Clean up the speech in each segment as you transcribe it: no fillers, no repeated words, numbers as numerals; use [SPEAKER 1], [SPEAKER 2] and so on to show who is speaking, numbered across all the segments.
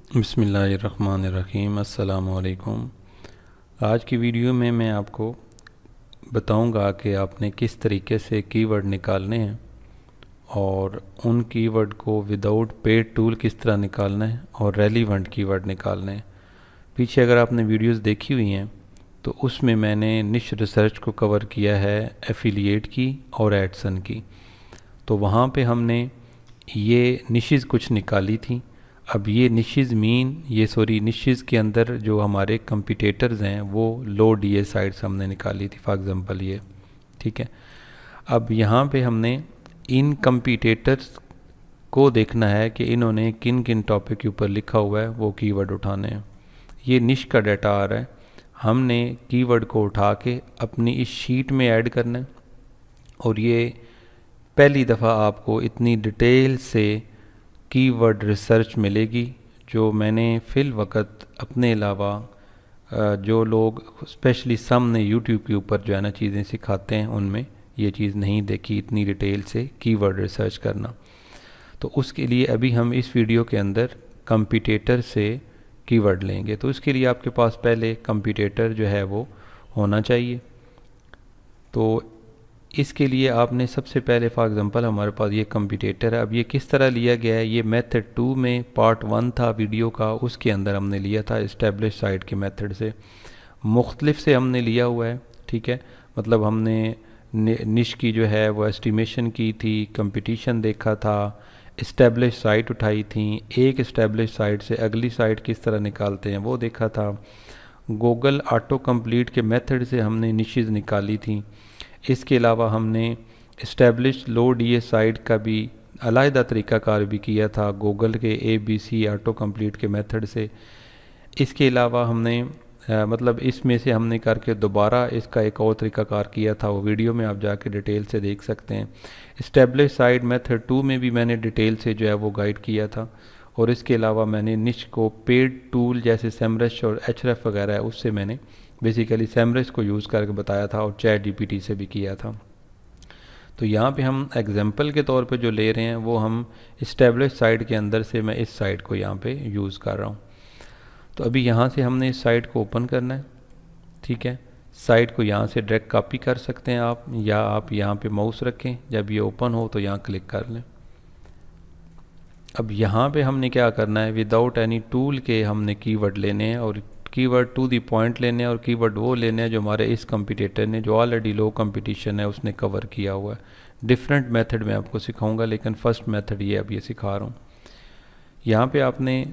[SPEAKER 1] बिस्मिल्लाहिर्रहमानिर्रहीम। अस्सलाम वालेकुम। आज की वीडियो में मैं आपको बताऊंगा कि आपने किस तरीके से कीवर्ड निकालने हैं और उन कीवर्ड को विदाउट पेड टूल किस तरह निकालना है और रेलिवेंट कीवर्ड निकालने हैं। पीछे अगर आपने वीडियोस देखी हुई हैं तो उसमें मैंने निश रिसर्च को कवर किया है, एफिलिएट की और एडसन की। तो वहाँ पे हमने ये निशेज़ कुछ निकाली थी। अब ये निशेज़ निशेज़ के अंदर जो हमारे कंपिटेटर्स हैं वो लो डीए साइट्स हमने निकाली थी, फॉर एग्ज़ाम्पल ये, ठीक है। अब यहाँ पे हमने इन कंपिटेटर्स को देखना है कि इन्होंने किन किन टॉपिक के ऊपर लिखा हुआ है, वो कीवर्ड उठाने हैं। ये निश का डाटा आ रहा है, हमने कीवर्ड को उठा के अपनी इस शीट में ऐड करना है। और ये पहली दफ़ा आपको इतनी डिटेल से कीवर्ड रिसर्च मिलेगी जो मैंने फ़िल वक्त अपने अलावा जो लोग स्पेशली सामने यूट्यूब के ऊपर जो है ना चीज़ें सिखाते हैं उनमें ये चीज़ नहीं देखी, इतनी डिटेल से कीवर्ड रिसर्च करना। तो उसके लिए अभी हम इस वीडियो के अंदर कंपिटेटर से कीवर्ड लेंगे। तो इसके लिए आपके पास पहले कंपिटेटर जो है वो होना चाहिए। तो इसके लिए आपने सबसे पहले, फॉर एग्ज़ाम्पल हमारे पास ये कंपिटेटर है। अब ये किस तरह लिया गया है, ये मेथड 2 में पार्ट 1 था वीडियो का, उसके अंदर हमने लिया था इस्टेब्लिश साइट के मेथड से। मुख्तलिफ से हमने लिया हुआ है, ठीक है। मतलब हमने निश की जो है वो एस्टिमेशन की थी, कंपटीशन देखा था, इस्टेब्लिश साइट उठाई थी, एक इस्टेब्लिश साइट से अगली साइट किस तरह निकालते हैं वो देखा था। गूगल ऑटो कंप्लीट के मेथड से हमने निशेज़ निकाली थी। इसके अलावा हमने इस्टेब्लिश लो डीए साइट का भी अलहदा तरीक़ाकार भी किया था गूगल के ABC ऑटो कंप्लीट के मेथड से। इसके अलावा हमने मतलब इसमें से हमने करके दोबारा इसका एक और तरीक़ाकार किया था, वो वीडियो में आप जाके डिटेल से देख सकते हैं। इस्टेब्लिश साइट मेथड 2 में भी मैंने डिटेल से जो है वो गाइड किया था। और इसके अलावा मैंने निश को पेड टूल जैसे सेमरश और एचरेफ वगैरह है उससे मैंने बेसिकली सेमरश को यूज़ करके बताया था और चैट GPT से भी किया था। तो यहाँ पे हम एग्जांपल के तौर पे जो ले रहे हैं वो हम इस्टेब्लिश साइट के अंदर से मैं इस साइट को यहाँ पे यूज़ कर रहा हूँ। तो अभी यहाँ से हमने इस साइट को ओपन करना है, ठीक है। साइट को यहाँ से डायरेक्ट कॉपी कर सकते हैं आप, या आप यहाँ पे माउस रखें, जब ये ओपन हो तो यहाँ क्लिक कर लें। अब यहाँ पे हमने क्या करना है, विदाउट एनी टूल के हमने कीवर्ड लेने हैं और कीवर्ड टू दी पॉइंट लेने हैं और कीवर्ड वो लेने हैं जो हमारे इस कंपिटेटर ने, जो ऑलरेडी लो कंपटीशन है, उसने कवर किया हुआ है। डिफरेंट मेथड में आपको सिखाऊंगा, लेकिन फर्स्ट मेथड ये अब ये सिखा रहा हूँ। यहाँ पे आपने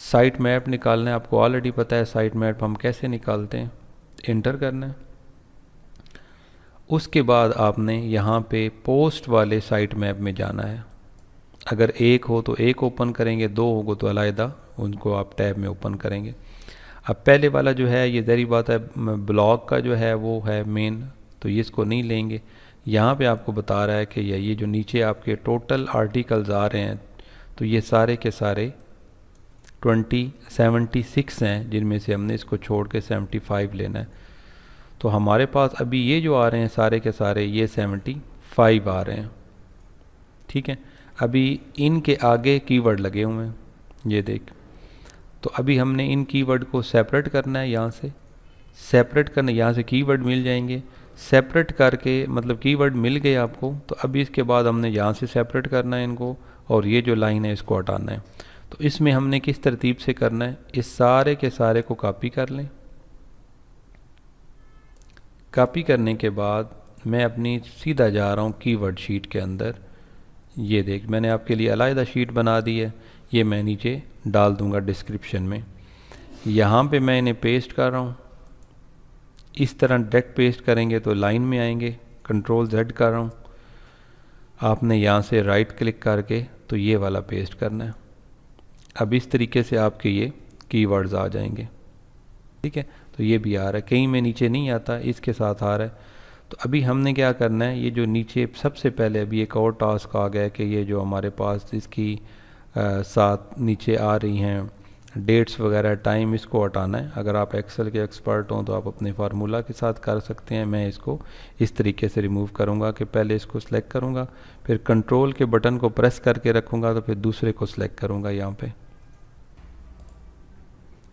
[SPEAKER 1] साइट मैप निकालना है। आपको ऑलरेडी पता है साइट मैप हम कैसे निकालते हैं, इंटर करना है। उसके बाद आपने यहाँ पे पोस्ट वाले साइट मैप में जाना है। अगर एक हो तो एक ओपन करेंगे, दो होगा तो अलहदा उनको आप टैब में ओपन करेंगे। अब पहले वाला जो है ये ज़ाहिर बात है ब्लॉग का जो है वो है मेन, तो ये इसको नहीं लेंगे। यहाँ पे आपको बता रहा है कि ये जो नीचे आपके टोटल आर्टिकल्स आ रहे हैं तो ये सारे के सारे 76 हैं, जिनमें से हमने इसको छोड़ के 75 लेना है। तो हमारे पास अभी ये जो आ रहे हैं सारे के सारे ये 75 आ रहे हैं, ठीक है। अभी इनके आगे कीवर्ड लगे हुए हैं, ये देख। तो अभी हमने इन कीवर्ड को सेपरेट करना है, यहाँ से सेपरेट करना, यहाँ से कीवर्ड मिल जाएंगे। सेपरेट करके मतलब कीवर्ड मिल गए आपको, तो अभी इसके बाद हमने यहाँ से सेपरेट करना है इनको, और ये जो लाइन है इसको हटाना है। तो इसमें हमने किस तरतीब से करना है, इस सारे के सारे को कॉपी कर लें। कॉपी करने के बाद मैं अपनी सीधा जा रहा हूँ कीवर्ड शीट के अंदर। ये देख, मैंने आपके लिए अलहदा शीट बना दी है, ये मैं नीचे डाल दूंगा डिस्क्रिप्शन में। यहाँ पे मैं इन्हें पेस्ट कर रहा हूँ। इस तरह डायरेक्ट पेस्ट करेंगे तो लाइन में आएंगे। कंट्रोल Z कर रहा हूँ। आपने यहाँ से राइट क्लिक करके तो ये वाला पेस्ट करना है। अब इस तरीके से आपके ये कीवर्ड्स आ जाएंगे, ठीक है। तो ये भी आ रहा है, कहीं में नीचे नहीं आता, इसके साथ आ रहा है। तो अभी हमने क्या करना है, ये जो नीचे सबसे पहले अभी एक और टास्क आ गया कि ये जो हमारे पास इसकी साथ नीचे आ रही हैं डेट्स वगैरह, टाइम, इसको हटाना है। अगर आप एक्सेल के एक्सपर्ट हों तो आप अपने फार्मूला के साथ कर सकते हैं। मैं इसको इस तरीके से रिमूव करूंगा कि पहले इसको सिलेक्ट करूंगा, फिर कंट्रोल के बटन को प्रेस करके रखूंगा, तो फिर दूसरे को सिलेक्ट करूंगा यहाँ पे।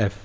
[SPEAKER 1] F.